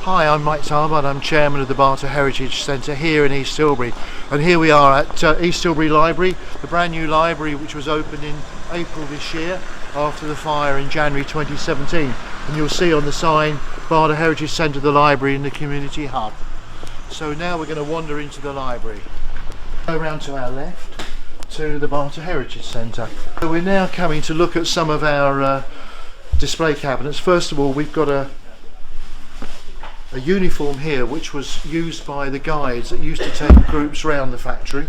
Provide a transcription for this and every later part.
Hi, I'm Mike Tarbard. I'm chairman of the Bata Heritage Centre here in East Tilbury, and here we are at East Tilbury Library, the brand new library which was opened in April this year after the fire in January 2017. And you'll see on the sign Bata Heritage Centre, the library in the community hub. So now we're going to wander into the library. Go around to our left to the Bata Heritage Centre. So we're now coming to look at some of our display cabinets. First of all, we've got a uniform here which was used by the guides that used to take groups around the factory.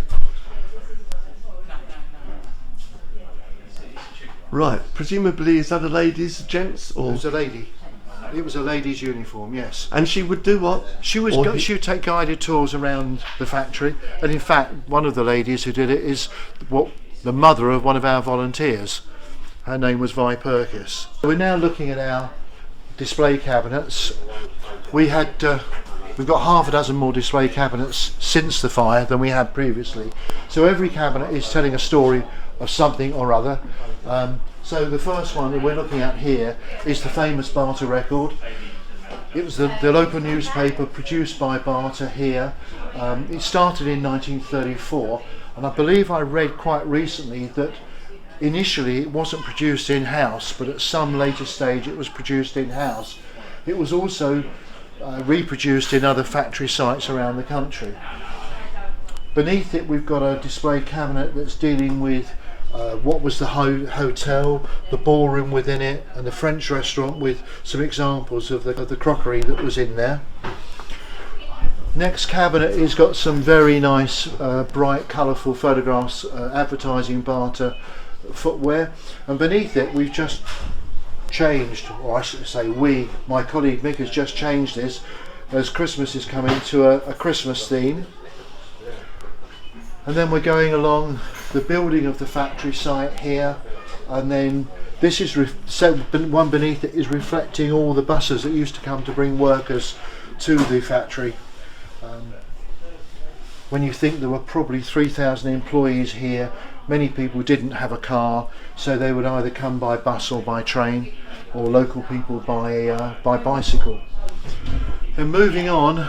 Right, presumably is that a ladies, gents, or? It was a lady. It was a lady's uniform, yes. And she would do what? She would take guided tours around the factory, and in fact one of the ladies who did it is the mother of one of our volunteers. Her name was Vi Perkis. We're now looking at our display cabinets. We've got half a dozen more display cabinets since the fire than we had previously. So every cabinet is telling a story of something or other. So the first one that we're looking at here is the famous Bata record. It was the local newspaper produced by Bata here. It started in 1934, and I believe I read quite recently that initially it wasn't produced in-house, but at some later stage it was produced in-house. It was also reproduced in other factory sites around the country. Beneath it we've got a display cabinet that's dealing with what was the hotel, the ballroom within it, and the French restaurant, with some examples of the crockery that was in there. Next cabinet has got some very nice bright colourful photographs advertising Bata footwear, and beneath it we've just changed, or I should say my colleague Mick has just changed this as Christmas is coming to a Christmas theme. And then we're going along the building of the factory site here, and then this is one beneath it is reflecting all the buses that used to come to bring workers to the factory. When you think there were probably 3,000 employees here, many people didn't have a car, so they would either come by bus or by train, or local people by bicycle. And moving on,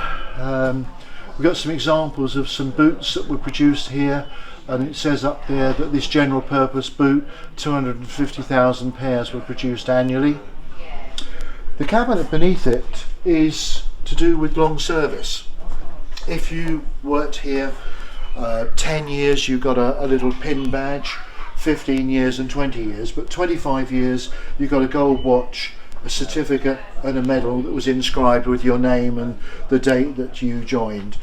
we've got some examples of some boots that were produced here, and it says up there that this general purpose boot, 250,000 pairs were produced annually. The cabinet beneath it is to do with long service. If you worked here 10 years you got a little pin badge, 15 years and 20 years, but 25 years you got a gold watch, a certificate and a medal that was inscribed with your name and the date that you joined.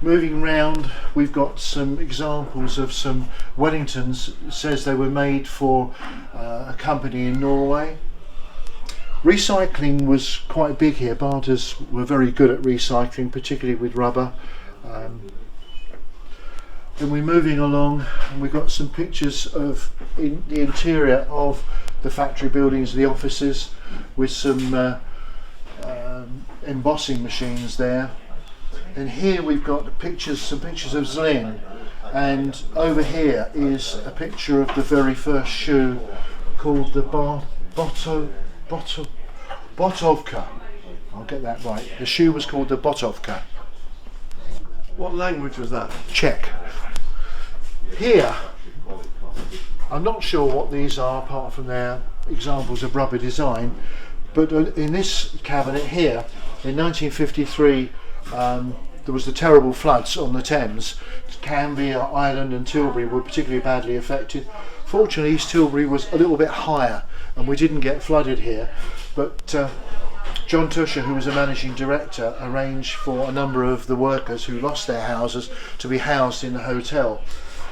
Moving round, we've got some examples of some Wellingtons. It says they were made for a company in Norway. Recycling was quite big here. Batas were very good at recycling, particularly with rubber. Then we're moving along, and we've got some pictures of the interior of the factory buildings, the offices, with some embossing machines there. And here we've got some pictures of Zlin, and over here is a picture of the very first shoe called the Botovka. I'll get that right. The shoe was called the Botovka. What language was that? Czech. Here, I'm not sure what these are apart from their examples of rubber design, but in this cabinet here, in 1953, there was the terrible floods on the Thames. Canby, Ireland and Tilbury were particularly badly affected. Fortunately, East Tilbury was a little bit higher and we didn't get flooded here, but John Tusher, who was a managing director, arranged for a number of the workers who lost their houses to be housed in the hotel.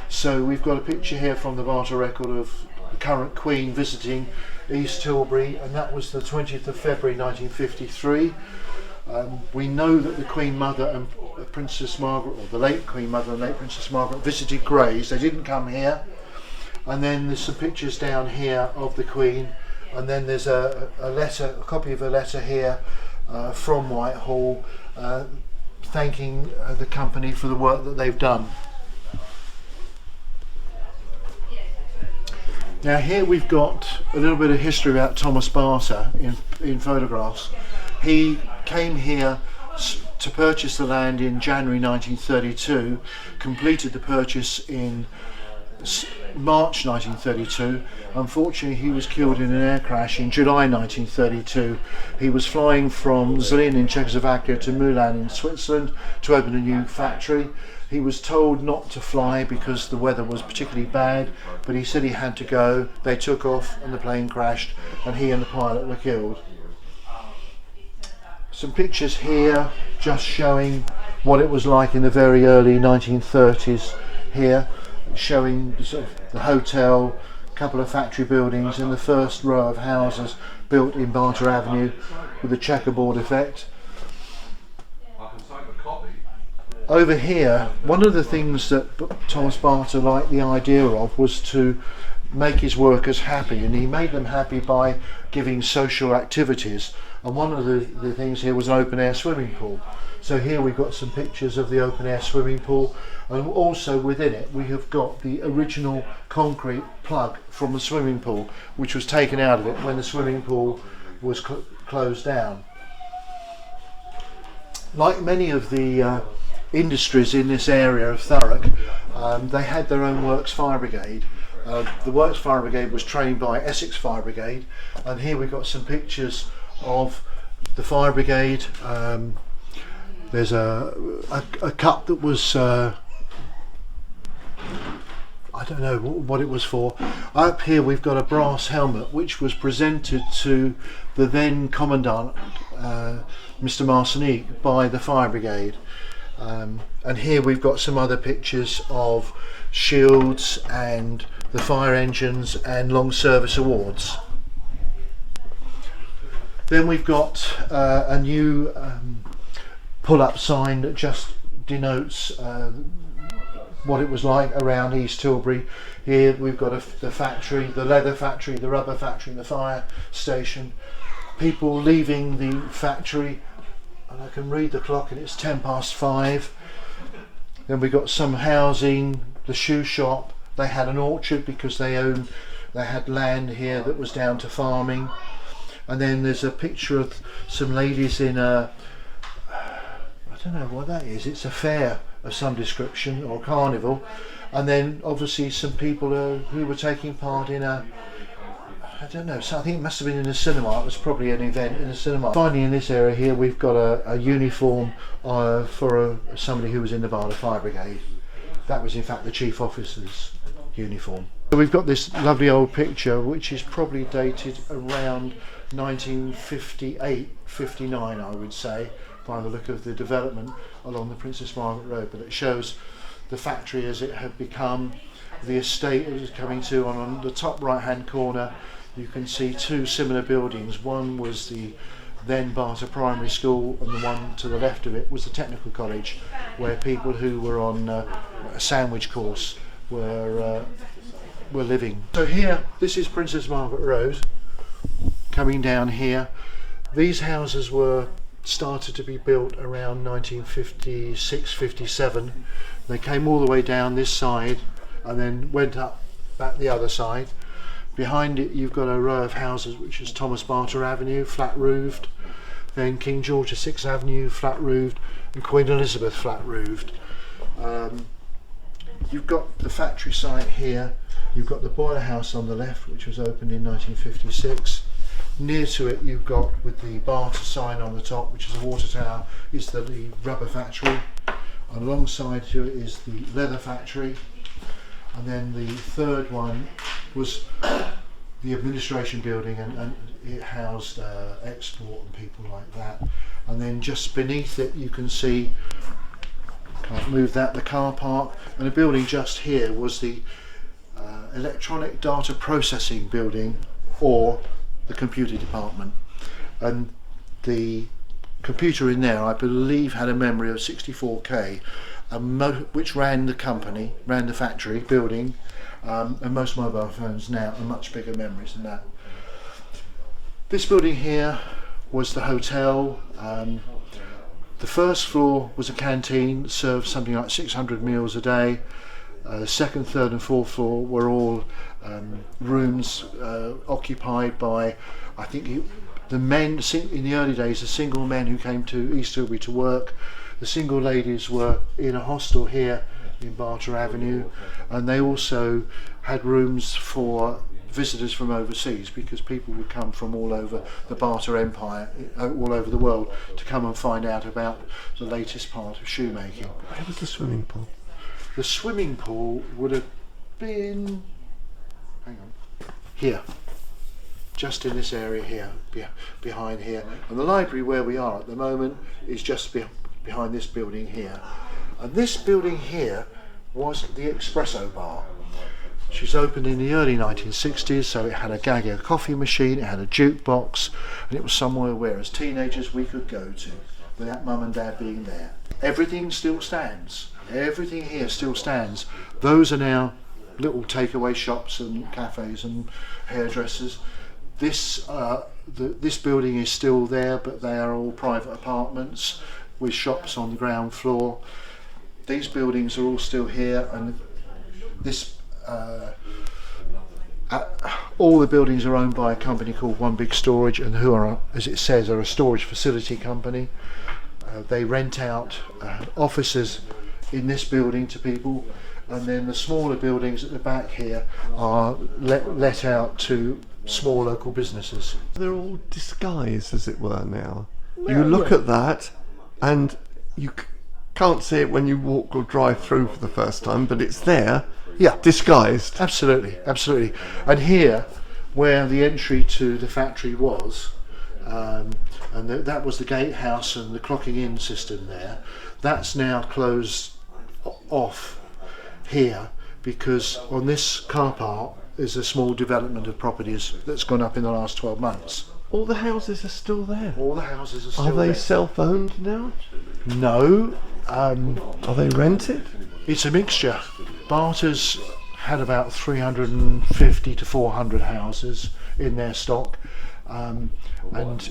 So we've got a picture here from the Bata record of the current Queen visiting East Tilbury, and that was the 20th of February 1953. We know that the Queen Mother and Princess Margaret, or the late Queen Mother and late Princess Margaret, visited Grays. They didn't come here. And then there's some pictures down here of the Queen, and then there's a copy of a letter here from Whitehall thanking the company for the work that they've done. Now here we've got a little bit of history about Thomas Bata in photographs. He came here to purchase the land in January 1932, completed the purchase in March 1932. Unfortunately, he was killed in an air crash in July 1932. He was flying from Zlin in Czechoslovakia to Milan in Switzerland to open a new factory. He was told not to fly because the weather was particularly bad, but he said he had to go. They took off and the plane crashed, and he and the pilot were killed. Some pictures here just showing what it was like in the very early 1930s here, showing the hotel, a couple of factory buildings and the first row of houses built in Bata Avenue with a checkerboard effect. Over here, one of the things that Thomas Bata liked the idea of was to make his workers happy, and he made them happy by giving social activities, and one of the things here was an open air swimming pool. So here we've got some pictures of the open air swimming pool, and also within it we have got the original concrete plug from the swimming pool, which was taken out of it when the swimming pool was closed down. Like many of the industries in this area of Thurrock, they had their own Works Fire Brigade. The Works Fire Brigade was trained by Essex Fire Brigade, and here we've got some pictures of the Fire Brigade. There's a cup that was I don't know what it was for. Up here we've got a brass helmet which was presented to the then Commandant, Mr. Marcinique, by the Fire Brigade. And here we've got some other pictures of shields and the fire engines and long service awards. Then we've got a new pull-up sign that just denotes what it was like around East Tilbury. Here we've got the factory, the leather factory, the rubber factory, the fire station. People leaving the factory, and I can read the clock and it's 5:10. Then we got some housing, the shoe shop. They had an orchard because they had land here that was down to farming. And then there's a picture of some ladies in a, I don't know what that is, it's a fair of some description or carnival. And then obviously some people who were taking part in a, I don't know, so I think it must have been in a cinema. It was probably an event in a cinema. Finally, in this area here we've got a uniform for somebody who was in the Bata Fire Brigade. That was in fact the chief officer's uniform. So we've got this lovely old picture which is probably dated around 1958-59, I would say, by the look of the development along the Princess Margaret Road, but it shows the factory as it had become, the estate it was coming to. On the top right hand corner you can see two similar buildings. One was the then Bata Primary School, and the one to the left of it was the Technical College, where people who were on a sandwich course were living. So here, this is Princess Margaret Road, coming down here. These houses were started to be built around 1956-57. They came all the way down this side and then went up back the other side. Behind it you've got a row of houses which is Thomas Bata Avenue, flat roofed, then King George VI Avenue, flat roofed, and Queen Elizabeth, flat roofed. You've got the factory site here, you've got the boiler house on the left which was opened in 1956. Near to it you've got, with the Bata sign on the top, which is a water tower, is the rubber factory, and alongside to it is the leather factory. And then the third one was the administration building, and it housed export and people like that. And then just beneath it you can see, can't move that, the car park, and a building just here was the electronic data processing building, or the computer department. And the computer in there, I believe, had a memory of 64K, which ran the company, ran the factory building, and most mobile phones now are much bigger memories than that. This building here was the hotel. The first floor was a canteen that served something like 600 meals a day. Second, third and fourth floor were all rooms occupied by, I think The men, in the early days, the single men who came to East Tilbury to work, the single ladies were in a hostel here in Bata Avenue, and they also had rooms for visitors from overseas, because people would come from all over the Bata Empire, all over the world, to come and find out about the latest part of shoemaking. Where was the swimming pool? The swimming pool would have been, hang on, here, just in this area here, behind here. And the library where we are at the moment is just behind this building here. And this building here was the espresso bar. She was opened in the early 1960s, so it had a Gagger coffee machine, it had a jukebox, and it was somewhere where as teenagers we could go to without mum and dad being there. Everything still stands. Everything here still stands. Those are now little takeaway shops and cafes and hairdressers. This building is still there, but they are all private apartments with shops on the ground floor. These buildings are all still here, and this all the buildings are owned by a company called One Big Storage, and who are, as it says, are a storage facility company. They rent out offices in this building to people, and then the smaller buildings at the back here are let out to small local businesses. They're all disguised, as it were, now. You look at that and you can't see it when you walk or drive through for the first time, but it's there, disguised. Absolutely, absolutely. And here, where the entry to the factory was, and that was the gatehouse and the clocking in system there, that's now closed off here, because on this car park is a small development of properties that's gone up in the last 12 months. All the houses are still there. All the houses are still there. Are they self-owned now? No. Are they rented? It's a mixture. Bata's had about 350 to 400 houses in their stock, and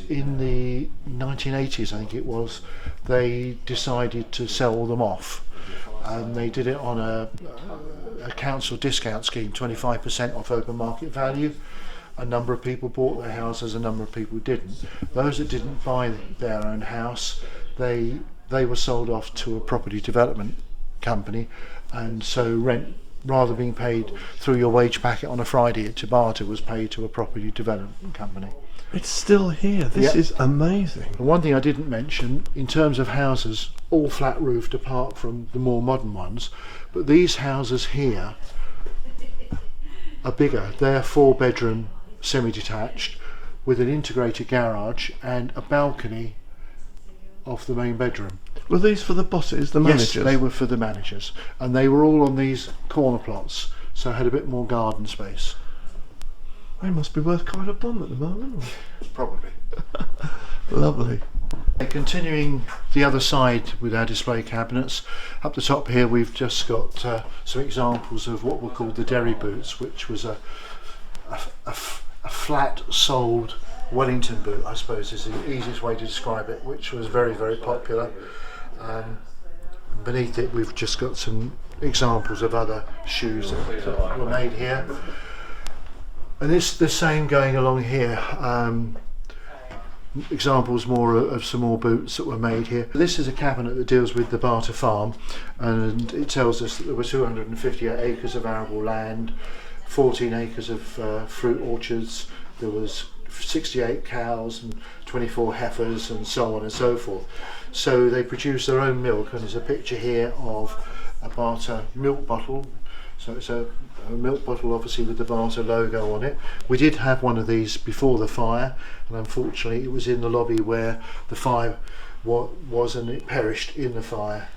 in the 1980s, I think it was, they decided to sell them off, and they did it on a council discount scheme, 25% off open market value. A number of people bought their houses, a number of people didn't. Those that didn't buy their own house, they were sold off to a property development company, and so rent, rather than being paid through your wage packet on a Friday at Bata, was paid to a property development company. It's still here. This is amazing. And one thing I didn't mention, in terms of houses, all flat roofed apart from the more modern ones, but these houses here are bigger. They're 4-bedroom semi-detached with an integrated garage and a balcony off the main bedroom. Were these for the bosses, the managers? Yes, they were for the managers, and they were all on these corner plots, so had a bit more garden space. They must be worth quite a bomb at the moment. Probably. Lovely. Continuing the other side with our display cabinets, up the top here we've just got some examples of what were called the Derry boots, which was a flat-soled Wellington boot, I suppose is the easiest way to describe it, which was very, very popular. Beneath it we've just got some examples of other shoes that were made here. And it's the same going along here. Examples more of some more boots that were made here. This is a cabinet that deals with the Bata farm, and it tells us that there were 258 acres of arable land, 14 acres of fruit orchards, there was 68 cows and 24 heifers and so on and so forth. So they produce their own milk, and there's a picture here of a Bata milk bottle. So it's a milk bottle, obviously, with the Bata logo on it. We did have one of these before the fire, and unfortunately it was in the lobby where the fire was, and it perished in the fire.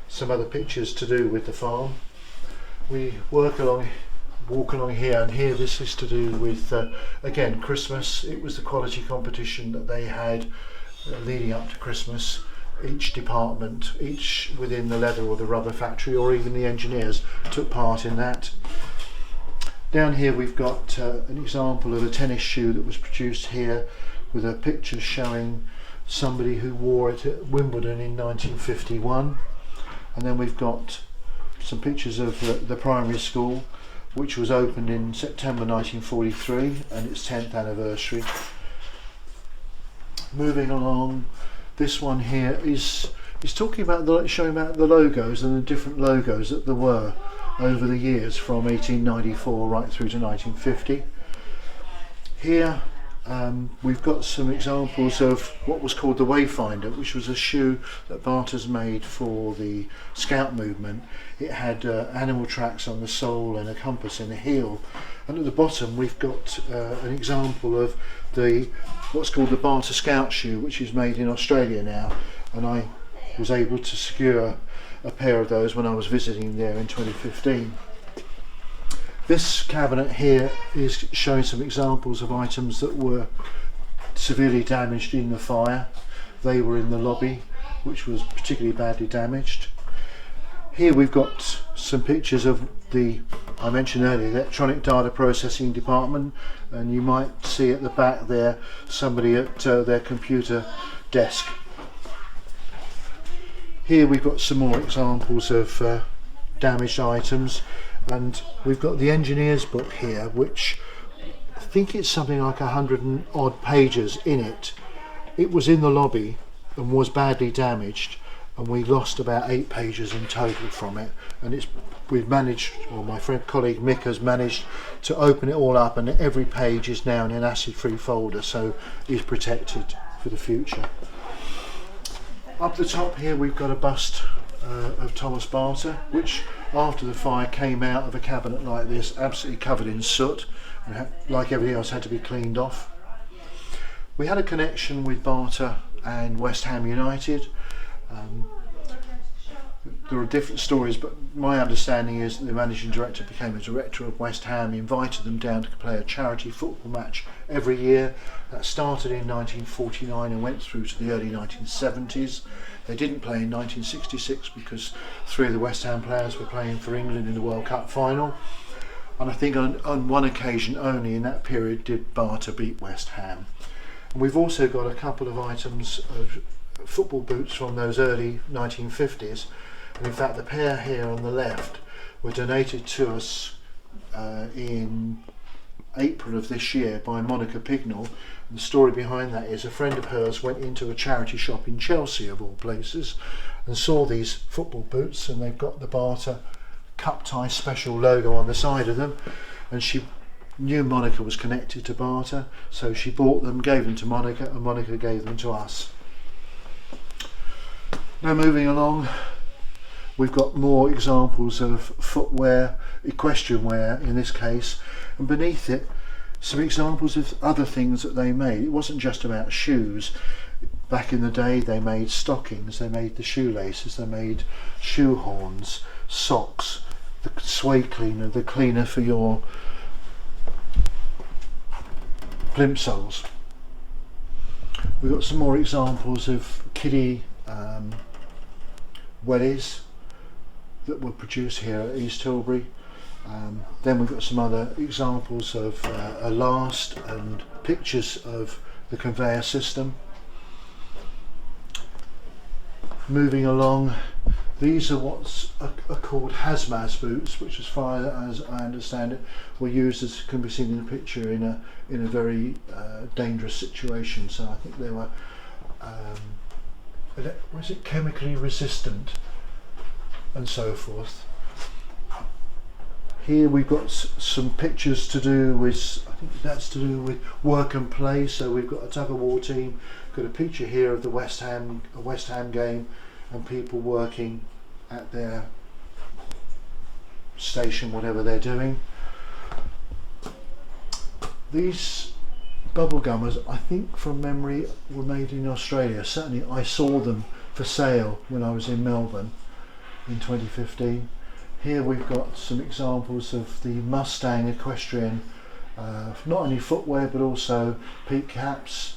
Some other pictures to do with the farm. We walk along here, and here this is to do with, again, Christmas. It was the quality competition that they had leading up to Christmas. Each department, each within the leather or the rubber factory, or even the engineers, took part in that. Down here we've got an example of a tennis shoe that was produced here, with a picture showing somebody who wore it at Wimbledon in 1951. And then we've got some pictures of the primary school, which was opened in September 1943, and its 10th anniversary. Moving along, this one here is talking about showing about the logos and the different logos that there were over the years from 1894 right through to 1950. Here we've got some examples of what was called the Wayfinder, which was a shoe that Bata's made for the Scout movement. It had animal tracks on the sole and a compass in the heel, and at the bottom we've got an example of what's called the Bata Scout shoe, which is made in Australia now, and I was able to secure a pair of those when I was visiting there in 2015. This cabinet here is showing some examples of items that were severely damaged in the fire. They were in the lobby, which was particularly badly damaged. Here we've got some pictures of I mentioned earlier, the electronic data processing department, and you might see at the back there somebody at their computer desk. Here we've got some more examples of damaged items, and we've got the engineer's book here, which I think it's something like 100 and odd pages in it. It was in the lobby and was badly damaged, and we lost about 8 pages in total from it, and we've managed, or my colleague Mick has managed to open it all up, and every page is now in an acid-free folder, so it's protected for the future. Up the top here we've got a bust of Thomas Bata, which after the fire came out of a cabinet like this, absolutely covered in soot, and like everything else had to be cleaned off. We had a connection with Bata and West Ham United. There are different stories, but my understanding is that the managing director became a director of West Ham, invited them down to play a charity football match every year. That started in 1949 and went through to the early 1970s. They didn't play in 1966 because 3 of the West Ham players were playing for England in the World Cup final. And I think on one occasion only in that period did Bata beat West Ham. And we've also got a couple of items of football boots from those early 1950s. And in fact the pair here on the left were donated to us in April of this year by Monica Pignall. And the story behind that is a friend of hers went into a charity shop in Chelsea of all places and saw these football boots, and they've got the Bata cup tie special logo on the side of them, and she knew Monica was connected to Bata, so she bought them, gave them to Monica, and Monica gave them to us. Now moving along, we've got more examples of footwear, equestrian wear in this case, and beneath it some examples of other things that they made. It wasn't just about shoes. Back in the day they made stockings, they made the shoelaces, they made shoe horns, socks, the suede cleaner, the cleaner for your plimsolls. We've got some more examples of kiddie wellies that were produced here at East Tilbury. Then we've got some other examples of a last and pictures of the conveyor system. Moving along, these are what's are called hazmat boots, which as far as I understand it were used, as can be seen in the picture, in a very dangerous situation. So I think they were was it chemically resistant and so forth. Here we've got some pictures to do with, I think that's to do with work and play. So we've got a tug of war team, got a picture here of the West Ham game, and people working at their station, whatever they're doing. These bubble gummers, I think from memory, were made in Australia. Certainly I saw them for sale when I was in Melbourne in 2015. Here we've got some examples of the Mustang equestrian, not only footwear but also peak caps.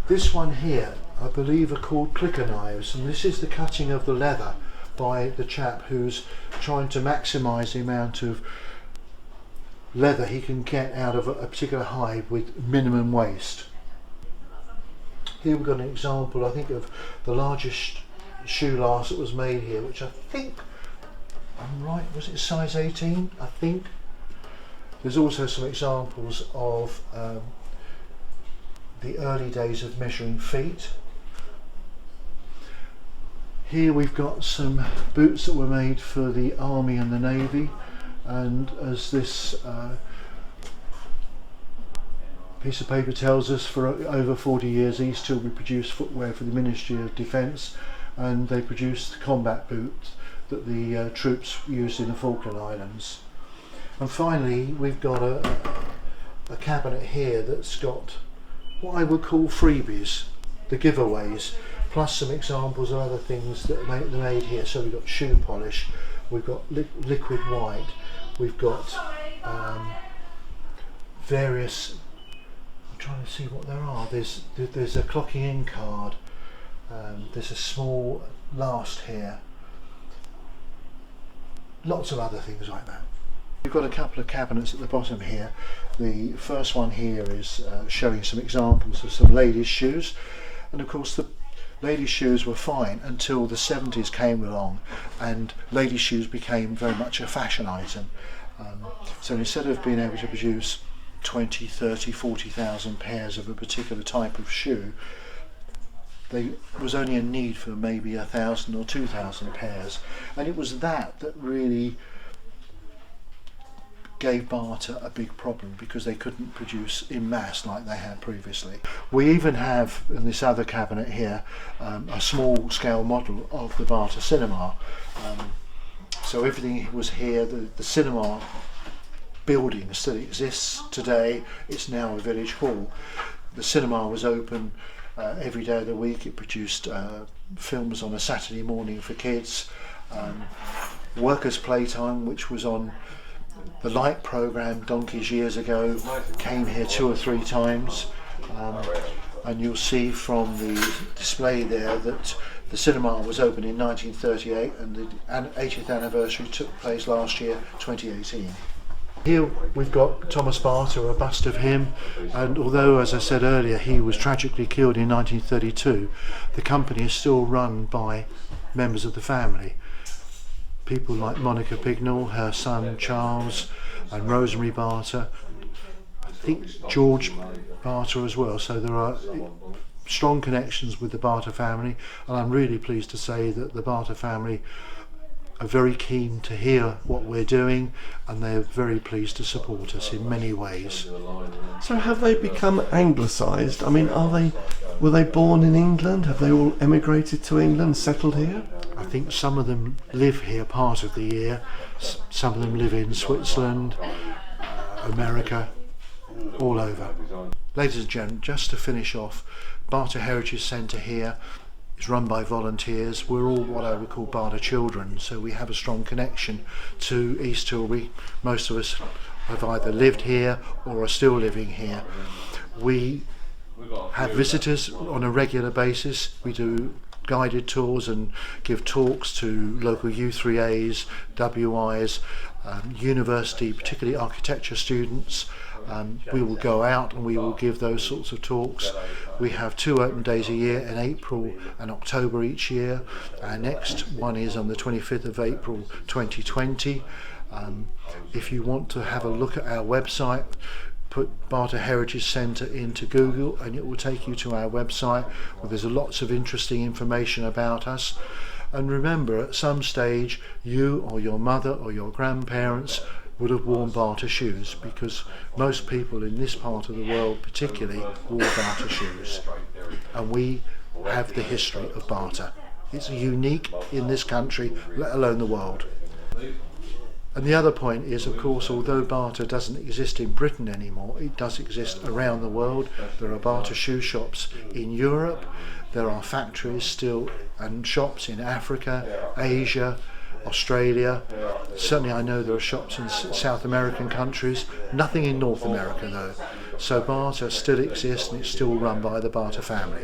This one here I believe are called clicker knives, and this is the cutting of the leather by the chap who's trying to maximise the amount of leather he can get out of a particular hide with minimum waste. Here we've got an example, I think, of the largest shoe last that was made here, which I think, I'm right, was it size 18? I think. There's also some examples of the early days of measuring feet. Here we've got some boots that were made for the Army and the Navy, and as this piece of paper tells us, for over 40 years East Tilbury produced footwear for the Ministry of Defence, and they produced combat boots that the troops used in the Falkland Islands. And finally we've got a cabinet here that's got what I would call freebies, the giveaways, plus some examples of other things that are made here. So we've got shoe polish, we've got liquid white, we've got various, I'm trying to see what there are, there's a clocking in card, there's a small last here, lots of other things like that. We've got a couple of cabinets at the bottom here. The first one here is showing some examples of some ladies' shoes, and of course the ladies' shoes were fine until the 70s came along and ladies' shoes became very much a fashion item. So instead of being able to produce 20, 30, 40,000 pairs of a particular type of shoe, there was only a need for maybe 1,000 or 2,000 pairs, and it was that really gave Bata a big problem, because they couldn't produce in mass like they had previously. We even have in this other cabinet here a small scale model of the Bata cinema. So everything was here. The cinema building still exists today. It's now a village hall. The cinema was open every day of the week. It produced films on a Saturday morning for kids. Workers' Playtime, which was on the Light programme donkeys years ago, came here 2 or 3 times, and you'll see from the display there that the cinema was opened in 1938 and the 80th anniversary took place last year, 2018. Here we've got Thomas Bata, a bust of him, and although, as I said earlier, he was tragically killed in 1932, the company is still run by members of the family. People like Monica Pignall, her son Charles, and Rosemary Bata, I think George Bata as well. So there are strong connections with the Bata family, and I'm really pleased to say that the Bata family are very keen to hear what we're doing, and they're very pleased to support us in many ways. So have they become anglicised? I mean, were they born in England? Have they all emigrated to England, settled here? I think some of them live here part of the year, some of them live in Switzerland, America, all over. Ladies and gentlemen, just to finish off, Bata Heritage Centre here is run by volunteers. We're all what I would call Bata children, so we have a strong connection to East Tilbury. Most of us have either lived here or are still living here. We have visitors on a regular basis. We do guided tours and give talks to local U3As, WIs, university, particularly architecture students. We will go out and we will give those sorts of talks. We have 2 open days a year in April and October each year. Our next one is on the 25th of April 2020. If you want to have a look at our website, put Bata Heritage Centre into Google and it will take you to our website where there's lots of interesting information about us. And remember, at some stage you or your mother or your grandparents would have worn Bata shoes, because most people in this part of the world particularly wore Bata shoes, and we have the history of Bata. It's unique in this country, let alone the world. And the other point is, of course, although Bata doesn't exist in Britain anymore, it does exist around the world. There are Bata shoe shops in Europe, there are factories still and shops in Africa, Asia, Australia. Certainly I know there are shops in South American countries, nothing in North America though. So Bata still exists and it's still run by the Bata family.